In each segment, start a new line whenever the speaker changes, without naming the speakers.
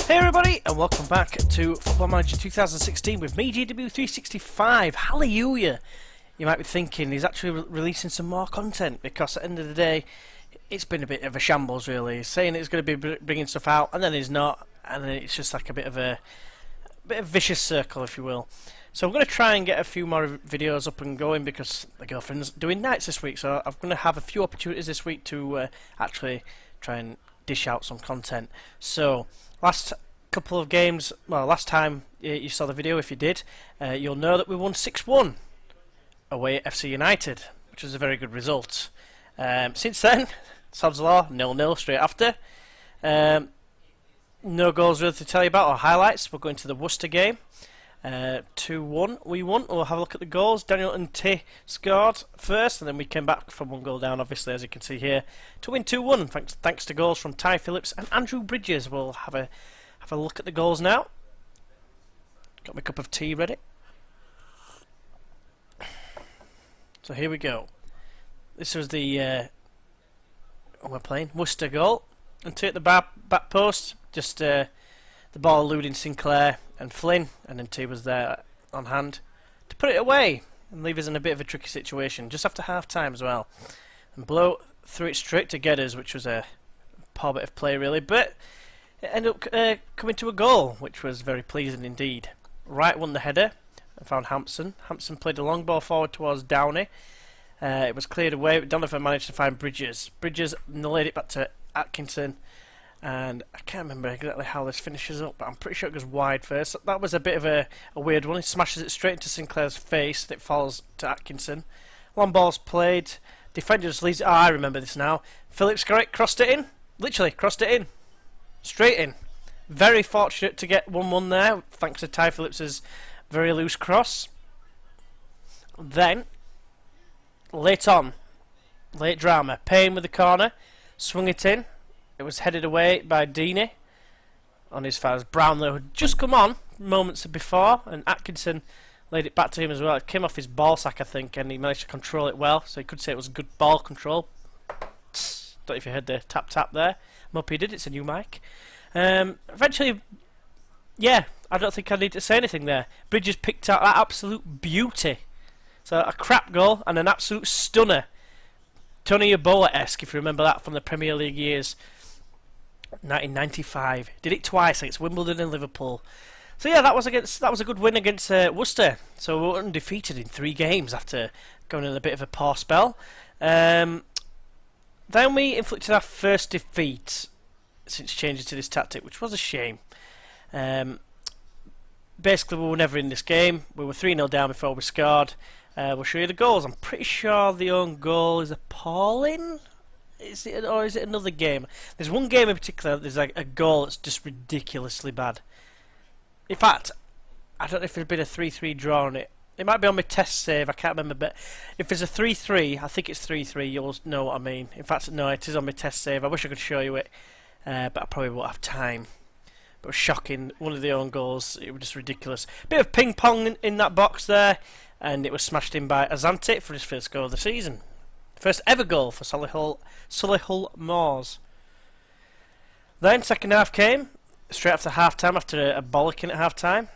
Hey everybody, and welcome back to Football Manager 2016 with me, GW365. Hallelujah! You might be thinking he's actually releasing some more content, because at the end of the day, it's been a bit of a shambles really. He's saying it's going to be bringing stuff out, and then he's not, and then it's just like a bit of a vicious circle, if you will. So I'm going to try and get a few more videos up and going, because the girlfriend's doing nights this week, so I'm going to have a few opportunities this week to actually try and dish out some content. So last couple of games, well, last time you saw the video, if you did, you'll know that we won 6-1 away at FC United, which was a very good result. Since then, Sod's Law 0-0 straight after. No goals really to tell you about, or highlights. We're going to the Worcester game. 2-1 we won. We'll have a look at the goals. Daniel and T scored first, and then we came back from 1 goal down, obviously, as you can see here, to win 2-1 thanks to goals from Ty Phillips and Andrew Bridges. We'll have a look at the goals now. Got my cup of tea ready. So here we go. This was the we're playing Worcester goal, and T at the back post, just the ball eluding Sinclair and Flynn, and then T was there on hand to put it away and leave us in a bit of a tricky situation just after half time as well. And Blow threw it straight to Gedders, which was a poor bit of play really, but it ended up coming to a goal, which was very pleasing indeed. Wright won the header and found Hampson. Hampson played a long ball forward towards Downey. It was cleared away, but Donovan managed to find Bridges. Bridges laid it back to Atkinson, and I can't remember exactly how this finishes up, but I'm pretty sure it goes wide first. That was a bit of a weird one. He smashes it straight into Sinclair's face, and it falls to Atkinson. Long ball's played. Defender just leaves it. Oh, I remember this now. Phillips got it, crossed it in. Literally, crossed it in. Straight in. Very fortunate to get 1-1 there, thanks to Ty Phillips's very loose cross. Then, late drama. Payne with the corner. Swung it in. It was headed away by Deeney on his fouls. Brownlow had just come on moments before, and Atkinson laid it back to him as well. It came off his ball sack, I think, and he managed to control it well, so you could say it was good ball control. Don't know if you heard the tap there. I'm hope you did. It's a new mic. Eventually, yeah, I don't think I need to say anything there. Bridges picked out that absolute beauty. So a crap goal and an absolute stunner. Tony Yeboah-esque, if you remember that from the Premier League years. 1995. Did it twice against Wimbledon and Liverpool. So yeah, that was a good win against Worcester. So we were undefeated in 3 games after going in a bit of a poor spell. Then we inflicted our first defeat since changing to this tactic, which was a shame. Basically, we were never in this game. We were 3-0 down before we scored. We'll show you the goals. I'm pretty sure the own goal is appalling. Is it another game? There's one game in particular. There's like a goal that's just ridiculously bad. In fact, I don't know if there's been a 3-3 draw on it. It might be on my test save. I can't remember. But if there's a 3-3, I think it's 3-3. You'll know what I mean. In fact, no, it is on my test save. I wish I could show you it, but I probably won't have time. But it was shocking. One of the own goals. It was just ridiculous. Bit of ping pong in that box there, and it was smashed in by Azante for his first goal of the season. First ever goal for Solihull Moors. Then second half came straight after half time, after a bollocking at half time.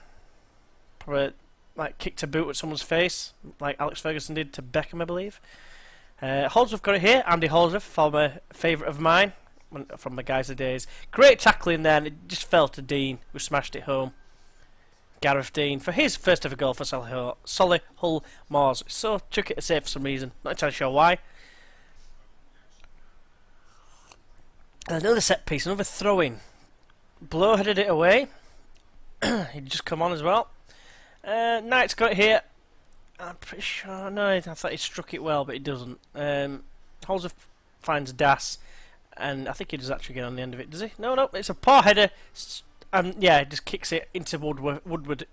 Probably like kicked a boot at someone's face, like Alex Ferguson did to Beckham, I believe. Holdsworth got it here. Andy Holdsworth, former favourite of mine from the Geyser days. Great tackling there, and it just fell to Dean, who smashed it home. Gareth Dean for his first ever goal for Solihull Moors. So took it to save for some reason. Not entirely sure why. And another set piece, another throw-in. Blow headed it away. He'd just come on as well. Knight's got it here. I'm pretty sure. No, I thought he struck it well, but he doesn't. Holdsworth finds Das, and I think he does actually get on the end of it. Does he? No, it's a poor header. And yeah, it just kicks it into Woodford.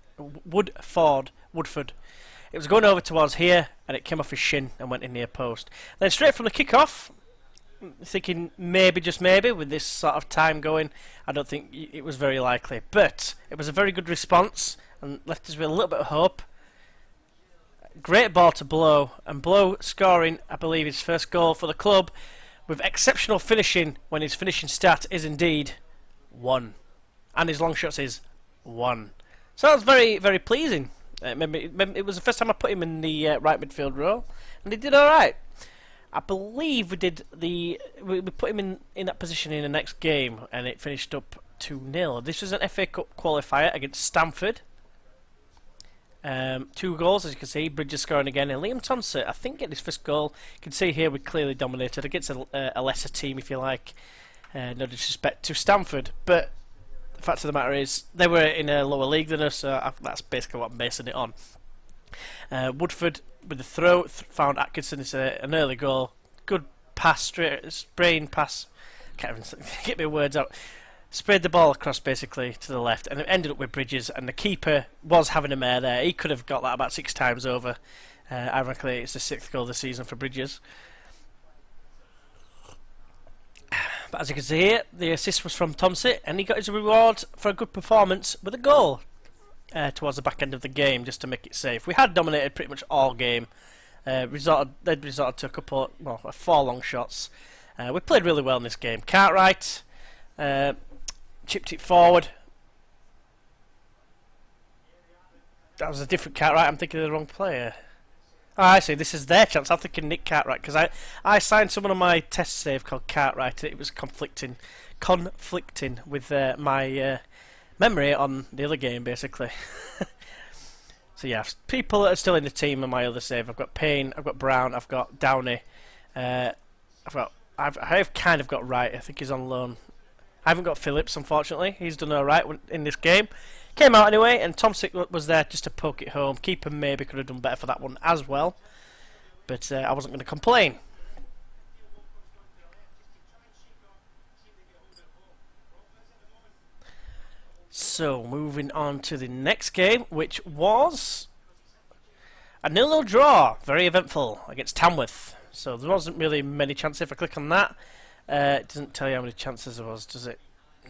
It was going over towards here, and it came off his shin and went in near post. Then straight from the kick-off, thinking maybe, just maybe, with this sort of time going, I don't think it was very likely. But it was a very good response and left us with a little bit of hope. Great ball to Blow, and Blow scoring, I believe, his first goal for the club with exceptional finishing when his finishing stat is indeed 1. and his long shots is 1. So that was very, very pleasing. It was the first time I put him in the right midfield role, and he did all right. I believe we put him in that position in the next game, and it finished up 2-0. This was an FA Cup qualifier against Stamford. 2 goals, as you can see. Bridges scoring again, and Liam Thompson, I think, getting his first goal. You can see here we clearly dominated against a lesser team, if you like. No disrespect to Stamford, but the fact of the matter is they were in a lower league than us, so that's basically what I'm basing it on. Woodford with the throw found Atkinson. It's an early goal. Good pass, spraying pass. Can't even get my words out. Sprayed the ball across basically to the left, and it ended up with Bridges. And the keeper was having a mare there. He could have got that about 6 times over. Ironically, it's the 6th goal of the season for Bridges. But as you can see here, the assist was from Thompson, and he got his reward for a good performance with a goal towards the back end of the game, just to make it safe. We had dominated pretty much all game. They'd resorted to a couple, 4 long shots. We played really well in this game. Cartwright chipped it forward. That was a different Cartwright. I'm thinking of the wrong player. Oh, I see. This is their chance. I'm thinking Nick Cartwright, because I signed someone on my test save called Cartwright, and it was conflicting with my memory on the other game, basically. So yeah, people that are still in the team on my other save. I've got Payne, I've got Brown, I've got Downey. I've kind of got Wright. I think he's on loan. I haven't got Phillips, unfortunately. He's done alright in this game. Came out anyway, and Tomsic was there just to poke it home. Keeper maybe could have done better for that one as well, but I wasn't going to complain. So, moving on to the next game, which was a 0-0 draw. Very eventful against Tamworth. So there wasn't really many chances. If I click on that, it doesn't tell you how many chances there was, does it?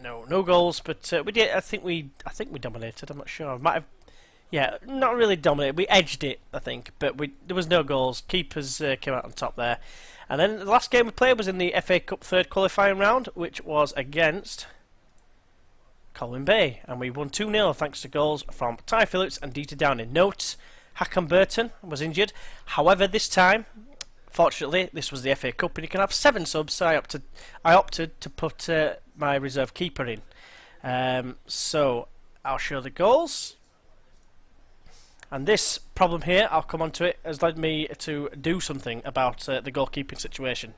No goals, but we did. I think we dominated. I'm not sure. Might have, yeah, not really dominated. We edged it, I think, but there was no goals. Keepers came out on top there. And then the last game we played was in the FA Cup 3rd qualifying round, which was against Colwyn Bay, and we won 2-0 thanks to goals from Ty Phillips and Dieter Downing. Note, Hackon Burton was injured. However, this time, fortunately, this was the FA Cup, and you can have 7 subs. So I opted to put my reserve keeper in. So I'll show the goals. And this problem here, I'll come on to it, has led me to do something about the goalkeeping situation.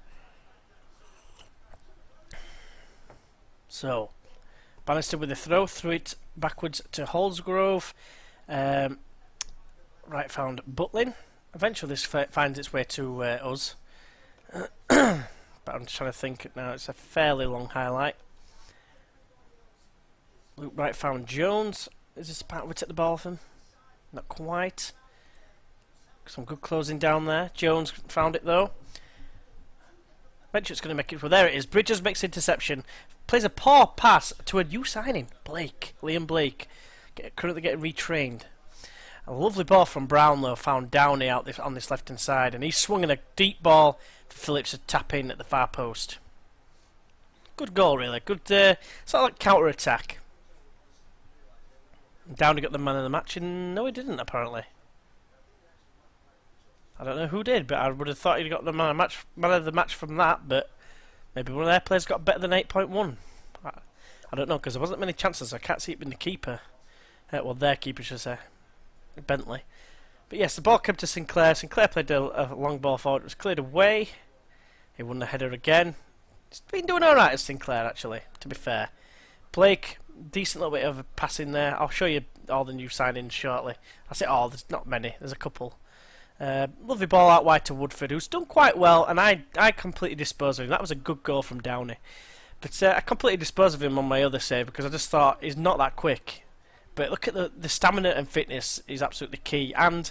So, Bannister with the throw, threw it backwards to Holsgrove. Right found Butlin. Eventually this finds its way to us. But I'm just trying to think now, it's a fairly long highlight. Luke Wright found Jones. Is this part we take the ball off him? Not quite. Some good closing down there. Jones found it though. Eventually it's going to make it. Well, there it is. Bridges makes interception. Plays a poor pass to a new signing, Liam Blake. Currently getting retrained. A lovely ball from Brown though, found Downey out on this left hand side, and he's swung in a deep ball for Phillips to tap in at the far post. Good goal, really. Good, sort of like counter attack. Downey got the man of the match, and no, he didn't apparently. I don't know who did, but I would have thought he'd got the man of the match from that. But maybe one of their players got better than 8.1. I don't know, because there wasn't many chances. I can't see it being the keeper. Well, their keeper, should I say. Bentley. But yes, the ball came to Sinclair. Sinclair played a long ball forward. It was cleared away. He won the header again. He's been doing alright as Sinclair, actually, to be fair. Blake, decent little bit of a passing there. I'll show you all the new signings shortly. I say all, there's not many. There's a couple. Lovely ball out wide to Woodford, who's done quite well, and I completely disposed of him. That was a good goal from Downey. But I completely disposed of him on my other save because I just thought he's not that quick. But look at the stamina and fitness is absolutely key. And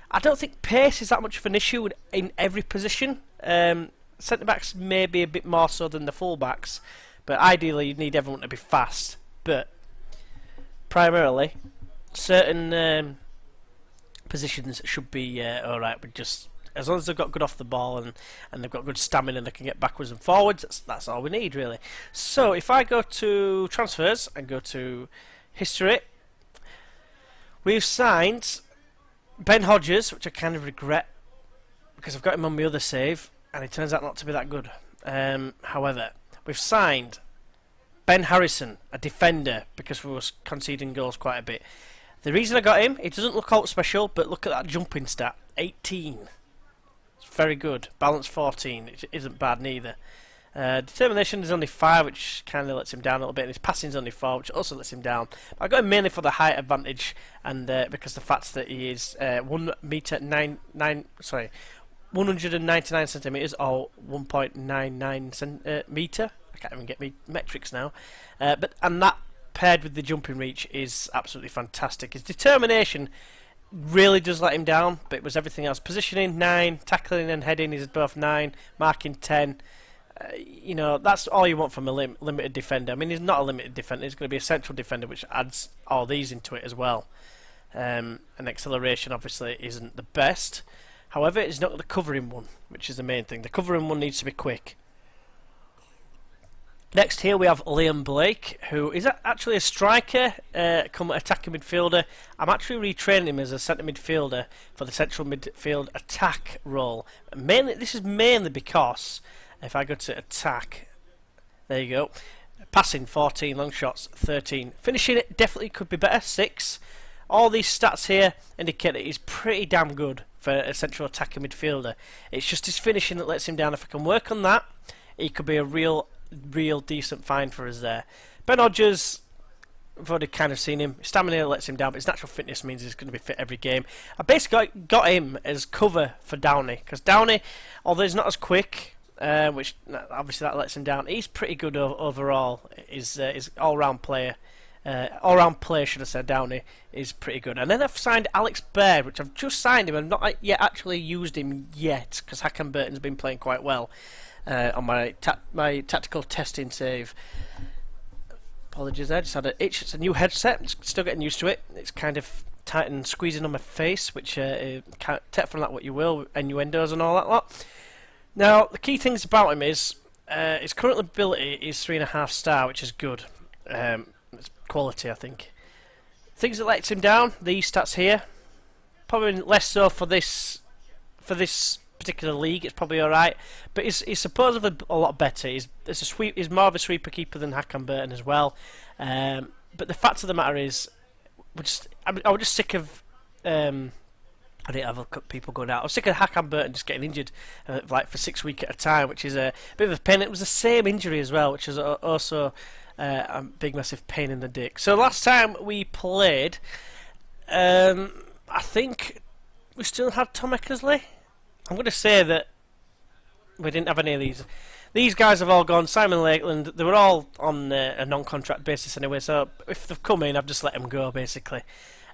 I don't think pace is that much of an issue in every position. Centre-backs may be a bit more so than the full-backs. But ideally you need everyone to be fast. But primarily, certain positions should be alright with just as long as they've got good off the ball and they've got good stamina and they can get backwards and forwards, that's all we need really. So if I go to transfers and go to history, we've signed Ben Hodges, which I kind of regret because I've got him on my other save and it turns out not to be that good. However, we've signed Ben Harrison, a defender, because we were conceding goals quite a bit. The reason I got him, he doesn't look out special, but look at that jumping stat, 18. It's very good. Balance 14, it isn't bad neither. Determination is only 5, which kind of lets him down a little bit, and his passing is only 4, which also lets him down. But I got him mainly for the height advantage, and because the fact that he is 199 centimeters or 1.99 meter. I can't even get me metrics now. And that paired with the jumping reach is absolutely fantastic. His determination really does let him down, but it was everything else. Positioning 9, tackling and heading is both 9, marking 10. You know, that's all you want from a limited defender. I mean, he's not a limited defender. He's going to be a central defender, which adds all these into it as well. And acceleration obviously isn't the best. However, it's not the covering one, which is the main thing. The covering one needs to be quick. Next here we have Liam Blake, who is actually a striker, come attacking midfielder. I'm actually retraining him as a centre midfielder for the central midfield attack role. This is mainly because if I go to attack, there you go. Passing 14, long shots 13. Finishing it definitely could be better, 6. All these stats here indicate that he's pretty damn good for a central attacking midfielder. It's just his finishing that lets him down. If I can work on that, he could be a real decent find for us there. Ben Hodges, I've already kind of seen him. Stamina lets him down, but his natural fitness means he's going to be fit every game. I basically got him as cover for Downey, because Downey, although he's not as quick, which obviously that lets him down, he's pretty good overall. He's all-round player. All-round player, should I say, Downey is pretty good. And then I've signed Alex Baird, which I've just signed him. I've not yet actually used him yet, because Hakan Burton's been playing quite well on my tactical testing save. Apologies, I just had an itch. It's a new headset. I'm still getting used to it. It's kind of tight and squeezing on my face, which take from that what you will, innuendos and all that lot. Now, the key things about him is his current ability is 3.5 star, which is good. It's quality, I think. Things that lets him down, these stats here, probably less so for this particular league. It's probably all right, but he's supposedly a lot better. He's more of a sweeper keeper than Hakan Burton as well. But the fact of the matter is, I was just sick of. I didn't have people going out. I was sick of Hakan Burton just getting injured like for 6 weeks at a time, which is a bit of a pain. It was the same injury as well, which is also a big massive pain in the dick. So last time we played, I think we still had Tom Eckersley. I'm going to say that we didn't have any of these. These guys have all gone. Simon Lakeland, they were all on a non-contract basis anyway, so if they've come in, I've just let them go, basically.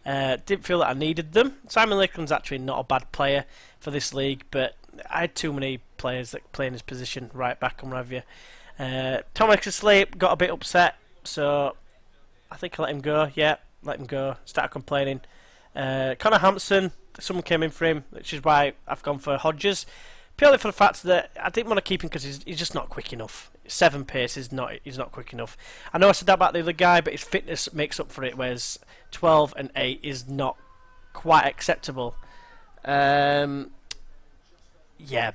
Didn't feel that I needed them. Simon Lakeland's actually not a bad player for this league, but I had too many players that play in his position, right back and what have you. Tom Eckersley got a bit upset, so I think I let him go. Yeah, let him go. Started complaining. Connor Hampson, someone came in for him, which is why I've gone for Hodges. Purely for the fact that I didn't want to keep him because he's just not quick enough. 7 pace is he's not quick enough. I know I said that about the other guy, but his fitness makes up for it, whereas 12 and 8 is not quite acceptable. Yeah,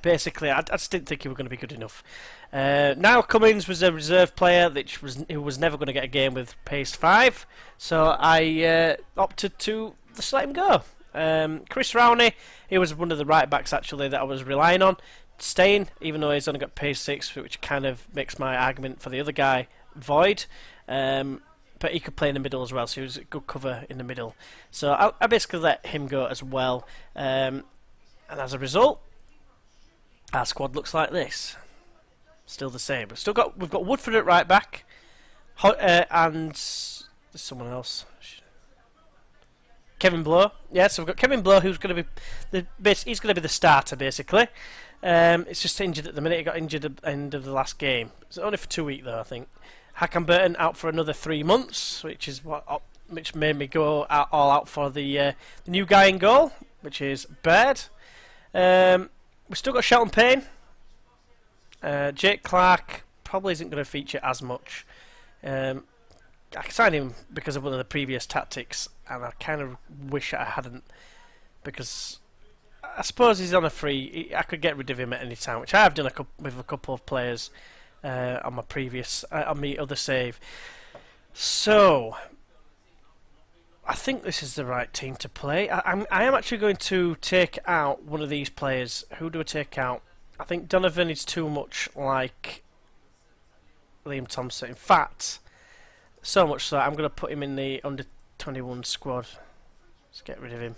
basically, I just didn't think he was going to be good enough. Niall Cummins was a reserve player who was never going to get a game with pace 5, so I opted to just let him go. Chris Rowney, he was one of the right backs actually that I was relying on staying, even though he's only got pace 6, which kind of makes my argument for the other guy void. But he could play in the middle as well, so he was a good cover in the middle. So I basically let him go as well. And as a result, our squad looks like this. Still the same. We've got Woodford at right back, and there's someone else. Kevin Blow. Yeah, so we've got Kevin Blow, who's going to be he's going to be the starter basically. It's just injured at the minute. He got injured at the end of the last game. It's only for 2 weeks though, I think. Hakan Burton out for another 3 months, which made me go all out for the new guy in goal, which is Baird. we've still got Shelton Payne. Jake Clark probably isn't going to feature as much. I signed him because of one of the previous tactics, and I kind of wish I hadn't, because I suppose he's on a free. I could get rid of him at any time, which I have done with a couple of players on my previous on the other save. So I think this is the right team to play. I am actually going to take out one of these players. Who do I take out? I think Donovan is too much like Liam Thompson. In fact, so much so I'm going to put him in the under 21 squad. Let's get rid of him.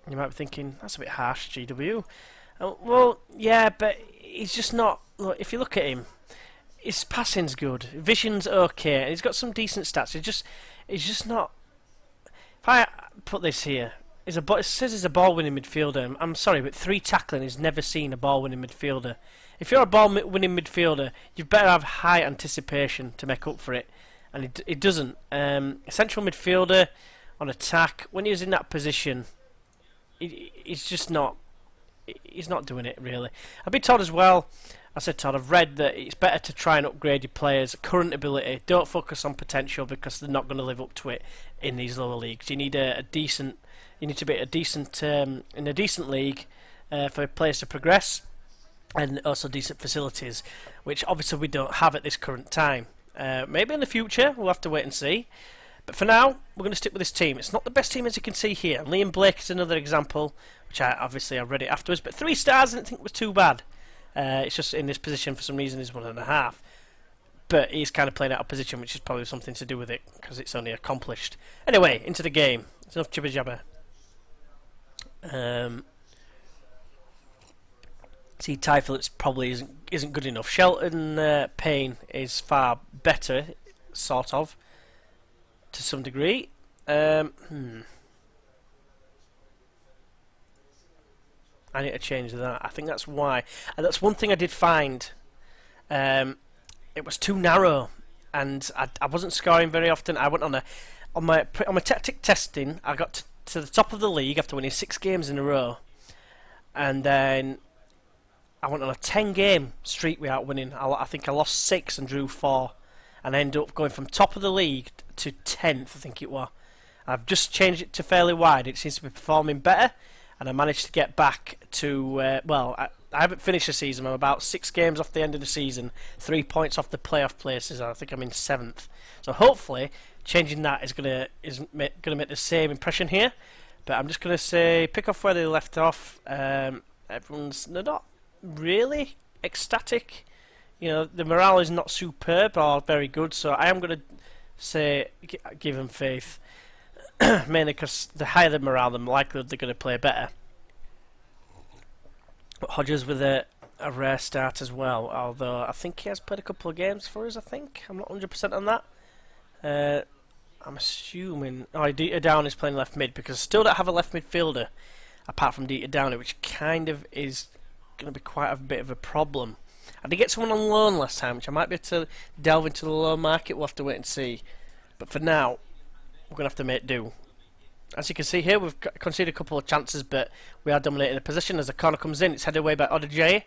You might be thinking, that's a bit harsh, GW. Well, yeah, but he's just not. Look, if you look at him, his passing's good, vision's okay, and he's got some decent stats. He's just not. If I put this here, it says he's a ball-winning midfielder. I'm sorry, but 3 tackling is never seen a ball-winning midfielder. If you're a ball-winning midfielder, you better have high anticipation to make up for it, and it doesn't. A central midfielder on attack, when he was in that position, he's just not. He's not doing it really. I've been told as well. I've read that it's better to try and upgrade your players' current ability. Don't focus on potential, because they're not going to live up to it in these lower leagues. You need a decent. You need to be in a decent league for players to progress, and also decent facilities, which obviously we don't have at this current time. Maybe in the future, we'll have to wait and see. But for now, we're going to stick with this team. It's not the best team, as you can see here. Liam Blake is another example, which I read it afterwards. But 3 stars I didn't think was too bad. It's just in this position for some reason he's 1.5. But he's kind of playing out of position, which is probably something to do with it, because it's only accomplished. Anyway, into the game. It's enough jibber jabber. See, Ty Phillips probably isn't good enough. Shelton Payne is far better, sort of, to some degree. I need to change that. I think that's why. And that's one thing I did find. It was too narrow, and I wasn't scoring very often. I went on my tactic testing. I got to the top of the league after winning 6 games in a row, and then I went on a 10-game streak without winning. I think I lost 6 and drew 4, and I ended up going from top of the league to 10th, I think it was. I've just changed it to fairly wide. It seems to be performing better, and I managed to get back to, I haven't finished the season. I'm about 6 games off the end of the season, 3 points off the playoff places. I think I'm in 7th. So hopefully, changing that is gonna make the same impression here. But I'm just gonna say, pick off where they left off. They're not really ecstatic. You know, the morale is not superb or very good. So I am gonna say, give them faith. Mainly because the higher the morale, the more likely they're going to play better. But Hodges with a rare start as well, although I think he has played a couple of games for us, I think. I'm not 100% on that. I'm assuming... Oh, Dieter Down is playing left mid, because I still don't have a left midfielder, apart from Dieter Down, which kind of is going to be quite a bit of a problem. I did get someone on loan last time, which I might be able to delve into the loan market. We'll have to wait and see. But for now, we're going to have to make do. As you can see here, we've conceded a couple of chances, but we are dominating the position. As the corner comes in, it's headed away by Odajay,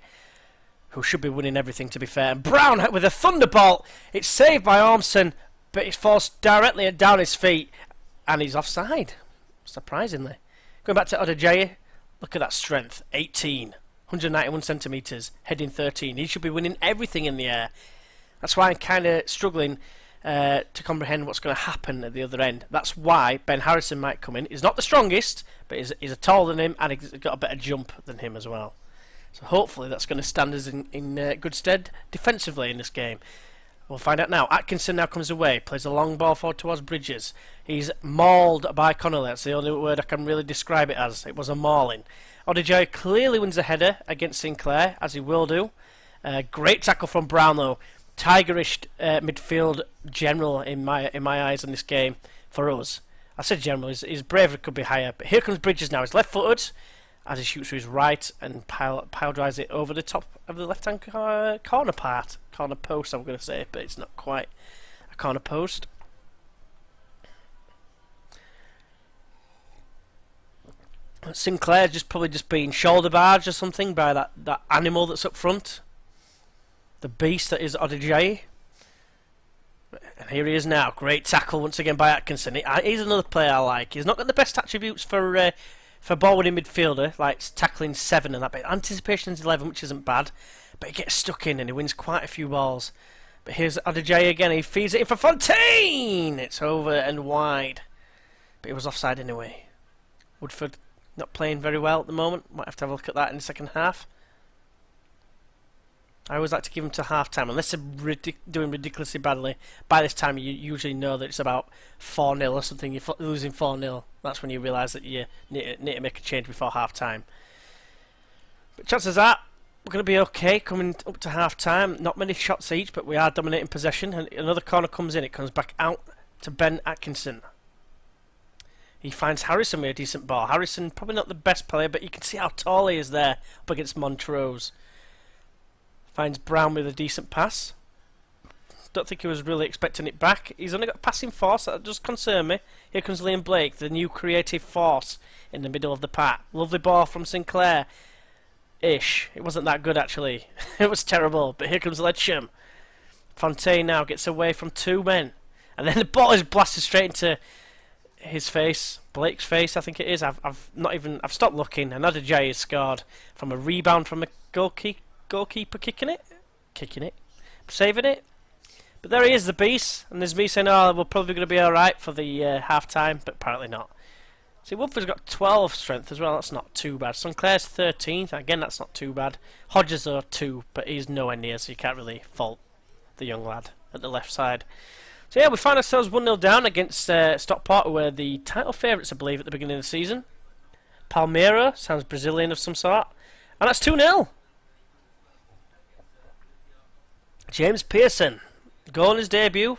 who should be winning everything, to be fair. And Brown with a thunderbolt. It's saved by Ormson, but it's forced directly down his feet, and he's offside, surprisingly. Going back to Odajay, look at that strength. 18, 191 centimetres, heading 13. He should be winning everything in the air. That's why I'm kind of struggling to comprehend what's going to happen at the other end. That's why Ben Harrison might come in. He's not the strongest, but he's taller than him, and he's got a better jump than him as well. So hopefully that's going to stand us in good stead defensively in this game. We'll find out now. Atkinson now comes away, plays a long ball forward towards Bridges. He's mauled by Connolly. That's the only word I can really describe it as. It was a mauling. Odajay clearly wins a header against Sinclair, as he will do. Great tackle from Brown, though. Tigerish midfield general in my eyes in this game for us. I said general, his bravery could be higher, but here comes Bridges now. He's left-footed as he shoots to his right and pile drives it over the top of the left-hand corner post, I'm going to say, but it's not quite a corner post. Sinclair's just probably just being shoulder barged or something by that animal that's up front. The beast that is Odejayi. And here he is now. Great tackle once again by Atkinson. He's another player I like. He's not got the best attributes for ball-winning midfielder, like tackling 7 and that bit. Anticipation's 11, which isn't bad. But he gets stuck in and he wins quite a few balls. But here's Odejayi again. He feeds it in for Fontaine. It's over and wide. But he was offside anyway. Woodford not playing very well at the moment. Might have to have a look at that in the second half. I always like to give them to half-time. Unless they're doing ridiculously badly, by this time you usually know that it's about 4-0 or something. You're losing 4-0. That's when you realise that you need to make a change before half-time. But chances are, we're going to be okay coming up to half-time. Not many shots each, but we are dominating possession. And another corner comes in. It comes back out to Ben Atkinson. He finds Harrison with a decent ball. Harrison, probably not the best player, but you can see how tall he is there up against Montrose. Finds Brown with a decent pass. Don't think he was really expecting it back. He's only got passing force. That does concern me. Here comes Liam Blake, the new creative force in the middle of the pack. Lovely ball from Sinclair. Ish. It wasn't that good, actually. It was terrible. But here comes Ledsham. Fontaine now gets away from 2 men. And then the ball is blasted straight into his face. Blake's face, I think it is. I've stopped looking. Another Jay has scored from a rebound from a goalkeeper kicking it, saving it. But there he is, the beast, and there's me saying, oh, we're probably going to be alright for the half-time, but apparently not. See, Woodford's got 12 strength as well, that's not too bad. Sinclair's 13th, again, that's not too bad. Hodges are 2, but he's nowhere near, so you can't really fault the young lad at the left side. So yeah, we find ourselves 1-0 down against Stockport, who were the title favourites, I believe, at the beginning of the season. Palmeira, sounds Brazilian of some sort, and that's 2-0. James Pearson, goal in his debut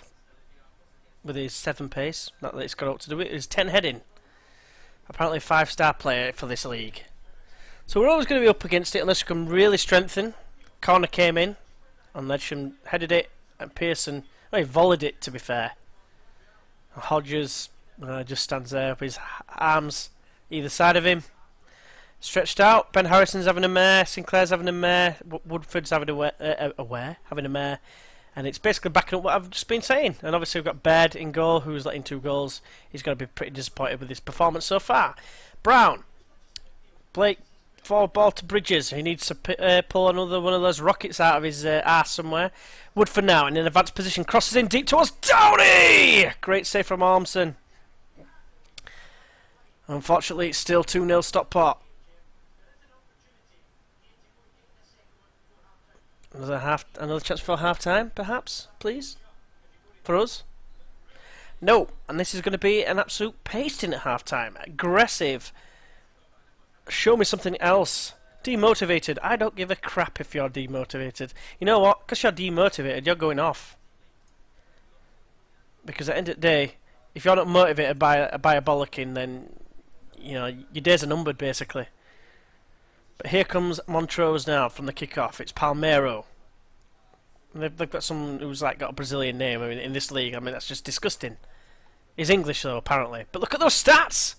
with his 7 pace. Not that it's got out to do it. His 10 heading. Apparently a 5-star player for this league. So we're always going to be up against it unless we can really strengthen. Corner came in and Ledsham headed it, and Pearson, well, he volleyed it, to be fair. Hodges just stands there with his arms either side of him. Stretched out. Ben Harrison's having a mare. Sinclair's having a mare. Woodford's having having a mare. And it's basically backing up what I've just been saying. And obviously we've got Baird in goal, who's letting 2 goals. He's got to be pretty disappointed with his performance so far. Brown. Blake, forward ball to Bridges. He needs to pull another one of those rockets out of his arse somewhere. Woodford now in an advanced position. Crosses in deep towards Downey! Great save from Ormson. Unfortunately, it's still 2-0 Stockport. Another chance for half-time, perhaps, please, for us. No, and this is going to be an absolute pasting at half-time. Aggressive. Show me something else. Demotivated. I don't give a crap if you're demotivated. You know what? Because you're demotivated, you're going off. Because at the end of the day, if you're not motivated by a bollocking, then you know your days are numbered, basically. But here comes Montrose now from the kick-off. It's Palmeiro. They've got someone who's got a Brazilian name. I mean, in this league, I mean, that's just disgusting. He's English though, apparently. But look at those stats.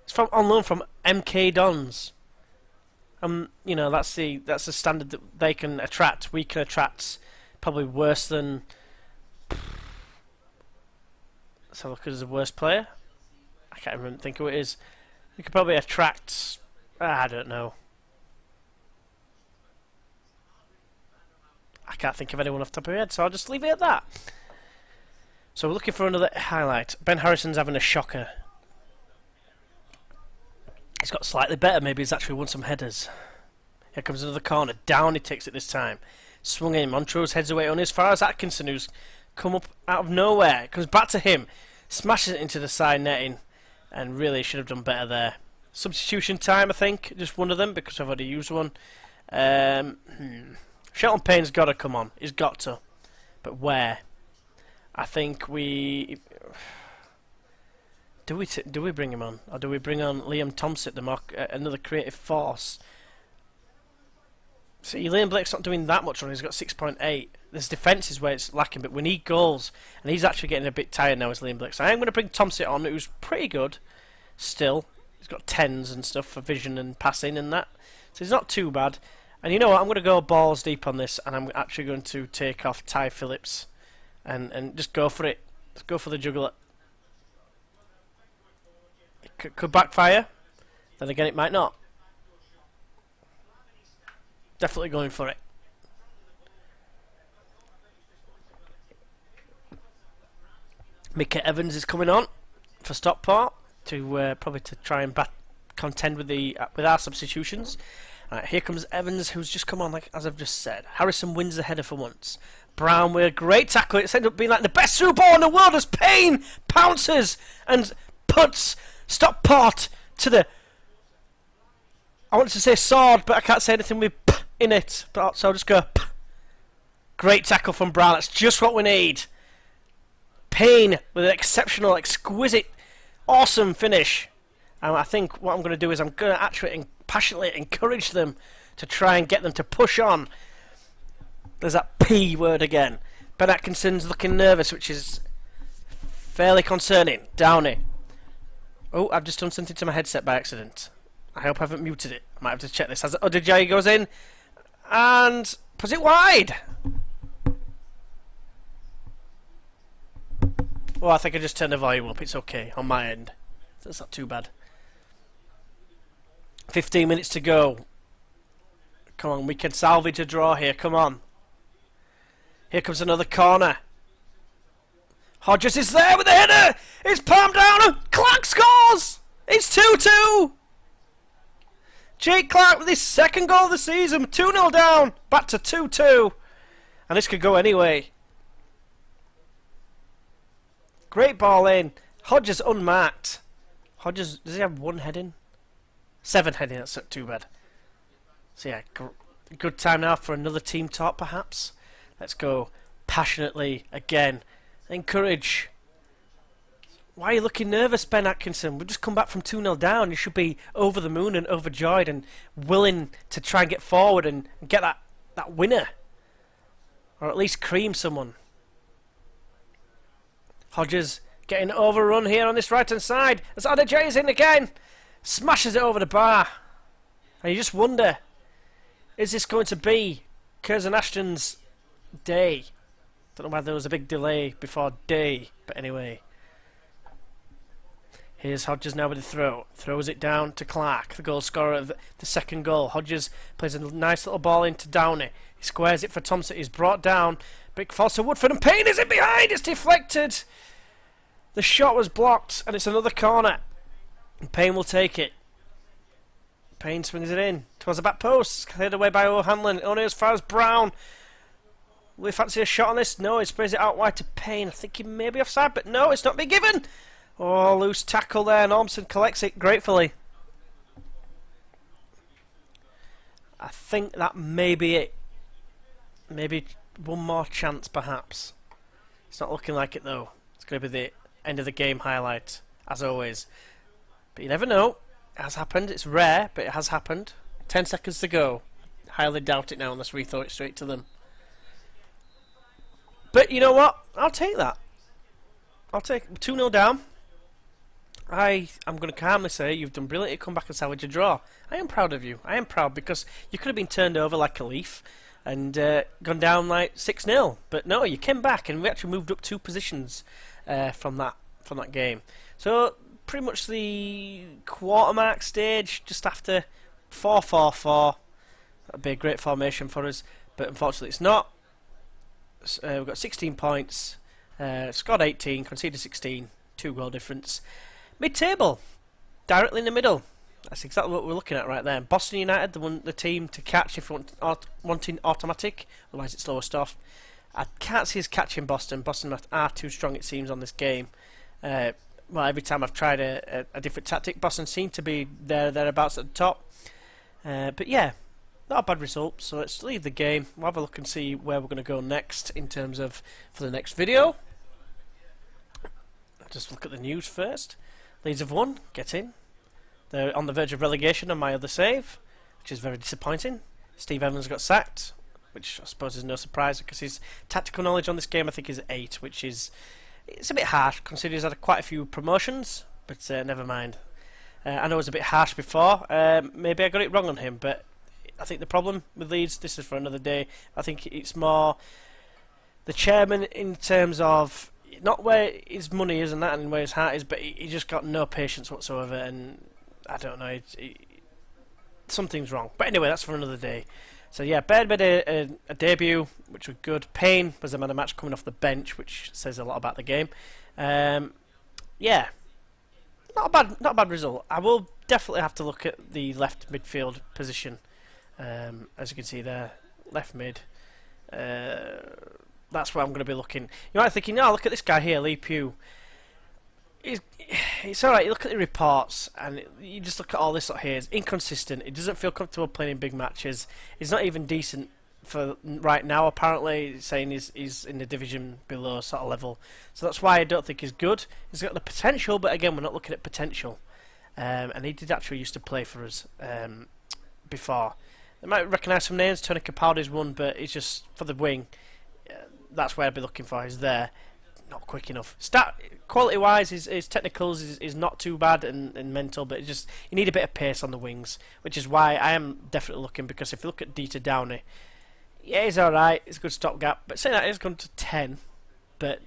It's on loan from MK Dons. You know, that's the standard that they can attract. We can attract probably worse than. Let's have a look at the worst player. I can't even think who it is. We could probably attract. I don't know. I can't think of anyone off the top of my head, so I'll just leave it at that. So we're looking for another highlight. Ben Harrison's having a shocker. He's got slightly better. Maybe he's actually won some headers. Here comes another corner. Down he takes it this time. Swung in. Montrose heads away on as far as Atkinson, who's come up out of nowhere. Comes back to him. Smashes it into the side netting. And really should have done better there. Substitution time, I think. Just one of them, because I've already used one. Shelton Payne's got to come on. He's got to. But where? I think we... Do we bring him on? Or do we bring on Liam Thompson, another creative force? See, Liam Blake's not doing that much on. He's got 6.8. This defence is where it's lacking, but we need goals. And he's actually getting a bit tired now as Liam Blake. So I am going to bring Thompson on, who's pretty good still. He's got 10s and stuff for vision and passing and that. So he's not too bad. And you know what? I'm going to go balls deep on this, and I'm actually going to take off Ty Phillips and just go for it. Let's go for the juggler. It could backfire. Then again, it might not. Definitely going for it. Mika Evans is coming on for Stockport to probably to try and contend with our substitutions. Here comes Evans, who's just come on, like as I've just said. Harrison wins the header for once. Brown with a great tackle. It's ended up being like the best through ball in the world as Payne pounces and puts Stockport to the... I want to say sword, but I can't say anything with p in it. So I'll just go p. Great tackle from Brown. That's just what we need. Payne with an exceptional, exquisite, awesome finish. And I think what I'm going to do is I'm going to actually passionately encourage them to try and get them to push on. There's that P word again. Ben Atkinson's looking nervous, which is fairly concerning. Downey. Oh, I've just done something to my headset by accident. I hope I haven't muted it. I might have to check this. Odijay goes in and puts it wide. Well, I think I just turned the volume up. It's okay on my end. That's not too bad. 15 minutes to go. Come on, we can salvage a draw here. Come on. Here comes another corner. Hodges is there with the header. It's palmed down and Clark scores. It's 2-2. Jake Clark with his second goal of the season. 2-0 down. Back to 2-2. And this could go anyway. Great ball in. Hodges unmarked. Hodges, does he have one heading? 7 heading, that's not too bad. So yeah, good time now for another team talk perhaps. Let's go passionately again. Encourage. Why are you looking nervous, Ben Atkinson? We've just come back from 2-0 down. You should be over the moon and overjoyed and willing to try and get forward and get that winner. Or at least cream someone. Hodges getting overrun here on this right hand side. As Odijay is in again. Smashes it over the bar. And you just wonder, is this going to be Curzon Ashton's day? Don't know why there was a big delay before day. But anyway. Here's Hodges now with the throw. Throws it down to Clark, the goal scorer of the second goal. Hodges plays a nice little ball into Downey. He squares it for Thompson. He's brought down. Big falls to Woodford and Payne is in behind. It's deflected. The shot was blocked and it's another corner. And Payne will take it. Payne swings it in towards the back post. Cleared away by O'Hanlon. Only as far as Brown. Will he fancy a shot on this? No, he sprays it out wide to Payne. I think he may be offside, but no, it's not been given. Oh, loose tackle there. Normson collects it gratefully. I think that may be it. Maybe one more chance, perhaps. It's not looking like it, though. It's going to be the end of the game highlight, as always. But you never know. It has happened. It's rare, but it has happened. 10 seconds to go. Highly doubt it now unless we throw it straight to them. But you know what? I'll take that. I'll take 2-0 down. I'm going to calmly say you've done brilliantly to come back and salvage a draw. I am proud of you. I am proud because you could have been turned over like a leaf and gone down like 6-0. But no, you came back and we actually moved up 2 positions from that game. So pretty much the quarter mark stage, just after 4-4-4. That would be a great formation for us, but unfortunately it's not. We've got 16 points, scored 18, conceded 16, 2 goal difference. Mid-table, directly in the middle. That's exactly what we're looking at right there. Boston United, the team to catch if you're wanting automatic, otherwise it's lower stuff. I can't see us catching Boston. Boston are too strong, it seems, on this game. Well, every time I've tried a different tactic, Boston seem to be thereabouts at the top. But yeah, not a bad result. So let's leave the game. We'll have a look and see where we're going to go next in terms of for the next video. I'll just look at the news first. Leeds have won. Get in. They're on the verge of relegation on my other save, which is very disappointing. Steve Evans got sacked, which I suppose is no surprise because his tactical knowledge on this game I think is 8, which is it's a bit harsh considering he's had quite a few promotions, but never mind. I know it was a bit harsh before. Maybe I got it wrong on him, but I think the problem with Leeds, this is for another day, I think it's more the chairman in terms of not where his money is and that and where his heart is, but he just got no patience whatsoever, and I don't know, something's wrong. But anyway, that's for another day. So yeah, Baird made a debut, which was good. Payne was the man of the match coming off the bench, which says a lot about the game. Yeah, not a bad result. I will definitely have to look at the left midfield position. As you can see there, left mid. That's where I'm going to be looking. You might be thinking, oh, look at this guy here, Lee Pugh. It's alright, you look at the reports and you just look at all this here. It's inconsistent. He doesn't feel comfortable playing in big matches. He's not even decent for right now, apparently, saying he's in the division below sort of level. So that's why I don't think he's good. He's got the potential, but again, we're not looking at potential. And he did actually used to play for us before. They might recognise some names. Tony Capaldi's one, but it's just for the wing. That's where I'd be looking for. He's there. Not quick enough. Quality wise, his technicals is not too bad and mental, but you need a bit of pace on the wings, which is why I am definitely looking, because if you look at Dieter Downey, yeah, he's alright, he's a good stopgap, but saying that, he's gone to 10, but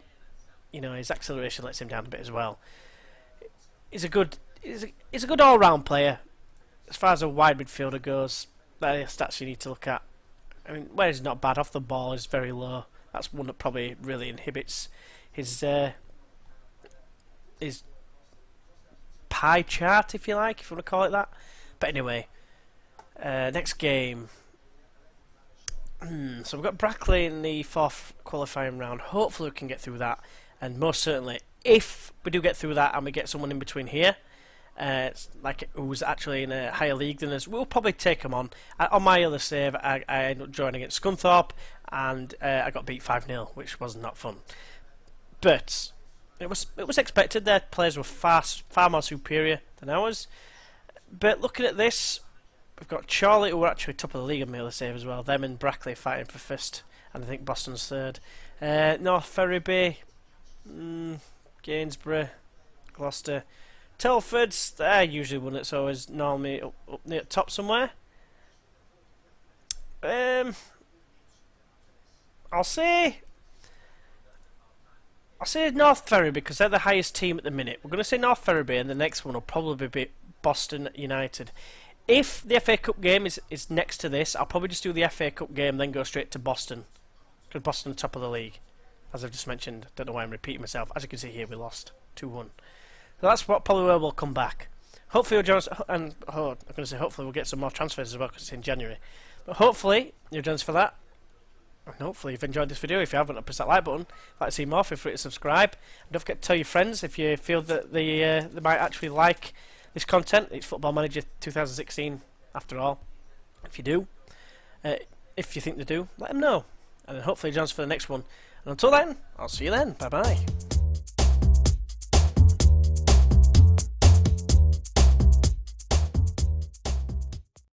you know, his acceleration lets him down a bit as well. He's a good all round player. As far as a wide midfielder goes, that are stats you need to look at. I mean, where he's not bad off the ball is very low. That's one that probably really inhibits his pie chart, if you like, if you want to call it that. But anyway, next game. So we've got Brackley in the 4th qualifying round. Hopefully we can get through that, and most certainly, if we do get through that and we get someone in between here, like who's actually in a higher league than us, we'll probably take him on. On my other save, I ended up drawing against Scunthorpe, and I got beat 5-0, which was not fun. But it was expected. Their players were far more superior than ours. But looking at this, we've got Charlie, who are actually top of the league on my other save as well. Them and Brackley fighting for first, and I think Boston's third. North Ferriby, Gainsborough, Gloucester, Telford's. They're usually one that's always normally up near the top somewhere. I'll say North Ferriby because they're the highest team at the minute. We're going to say North Ferriby, and the next one will probably be Boston United. If the FA Cup game is next to this, I'll probably just do the FA Cup game, then go straight to Boston, because Boston are top of the league, as I've just mentioned. Don't know why I'm repeating myself. As you can see here, we lost 2-1. So that's probably where we'll come back. Hopefully, I'm going to say hopefully we'll get some more transfers as well, because it's in January. But hopefully, you're joined for that. And hopefully you've enjoyed this video. If you haven't, press that like button. If you'd like to see more, feel free to subscribe. And don't forget to tell your friends if you feel that they might actually like this content. It's Football Manager 2016 after all. If you do, if you think they do, let them know. And then hopefully join us for the next one. And until then, I'll see you then. Bye bye.